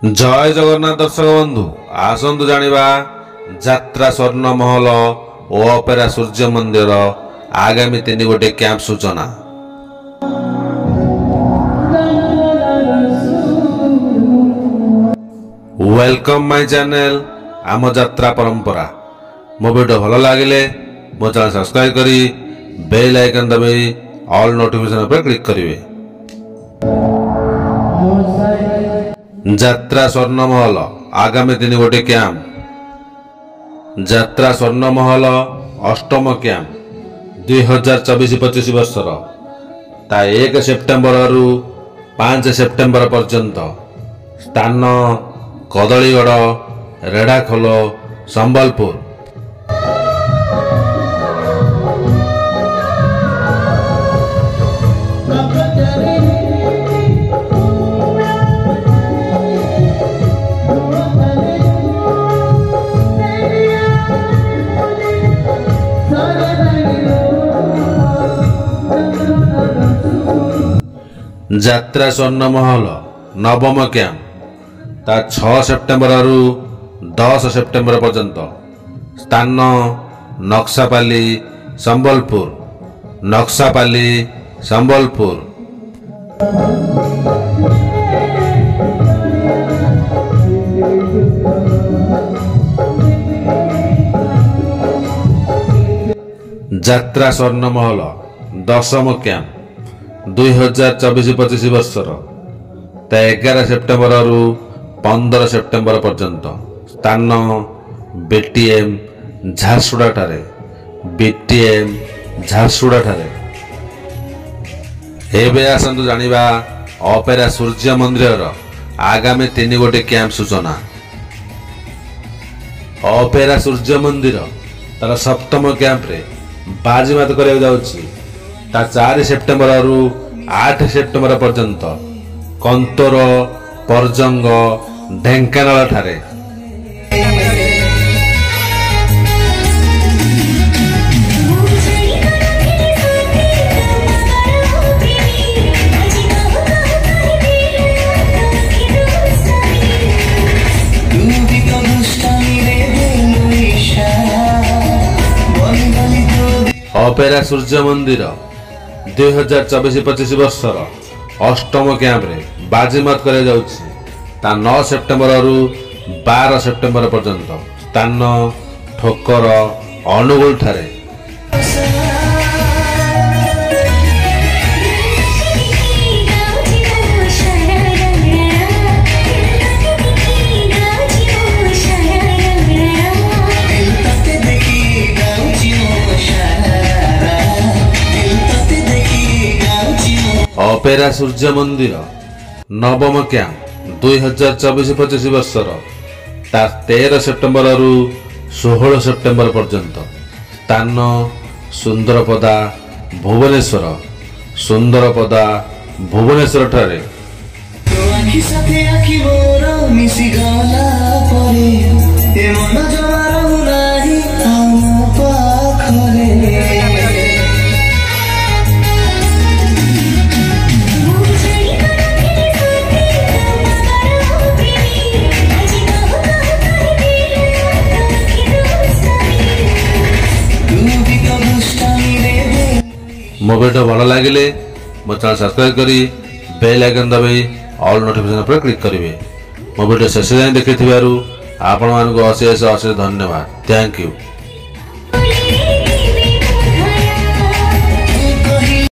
जय जगन्नाथ दर्शक बंधु आसतु जानिबा यात्रा स्वर्ण महल और अपेरा सूर्य मंदिर आगामी 3 गोटे कैंप सूचना। वेलकम माय चैनल आम यात्रा परंपरा। मो वीडियो भल लगे मो चैनल सब्सक्राइब करी बेल आइकन दबाई ऑल नोटिफिकेशन पर क्लिक करेंगे। यात्रा स्वर्ण महल आगामी 3 गोटे कैंप। यात्रा स्वर्ण महल अष्टम कैंप 2024-25 वर्षर 1 सेप्टेम्बर रु 5 सेप्टेम्बर पर्यंत। स्थान कदलीगढ़ रेढ़ाखोल संबलपुर। यात्रा स्वर्ण महल नवम कैंप 6 सेप्टेम्बर रु 10 सेप्टेम्बर पर्यंत। स्थान नक्सापाली संबलपुर। नक्सापाली संबलपुर। यात्रा स्वर्ण महल दशम कैंप 2024-25 वर्षर 11 सेप्टेम्बर रु 15 सेप्टेम्बर पर्यंत। स्थान बीटीएम झारसुड़ा ठारे। बीटीएम झारसुड़ा ठारे। एबे आसंतु जानिबा अपेरा सूर्य मंदिर आगामी 3 गोटे कैंप सूचना। अपेरा सूर्य मंदिर तार सप्तम कैंप रे बाजीमात करिया जाउछि 4 सेप्टेम्बर रु 8 सेप्टेम्बर पर्यंत कंतोर परजंग ढेंकानाल ठारे। अपेरा सूर्य मंदिर 2024-25 वर्षर अष्टम कैंप रे बाजीमात करा जाउछि 9 सेप्टेम्बर रु 12 सेप्टेम्बर पर्यंत। स्थान ठोकर अनुगुल ठारे। अपेरा सूर्य मंदिर नवम कैंप 2024-25 वर्षर 13 सेप्टेम्बर रु 16 सेप्टेम्बर पर्यंत। स्थान सुंदरपदा भुवनेश्वर। सुंदरपदा भुवनेश्वर ठारे। मो वीडियो भल लगे मो चैनल सब्सक्राइब करी बेल आइकन दबाई ऑल नोटिफिकेशन पर क्लिक करेंगे। मो वीडियो शेष जाए देखि आपण मानक अशेष अशेष धन्यवाद। Thank you.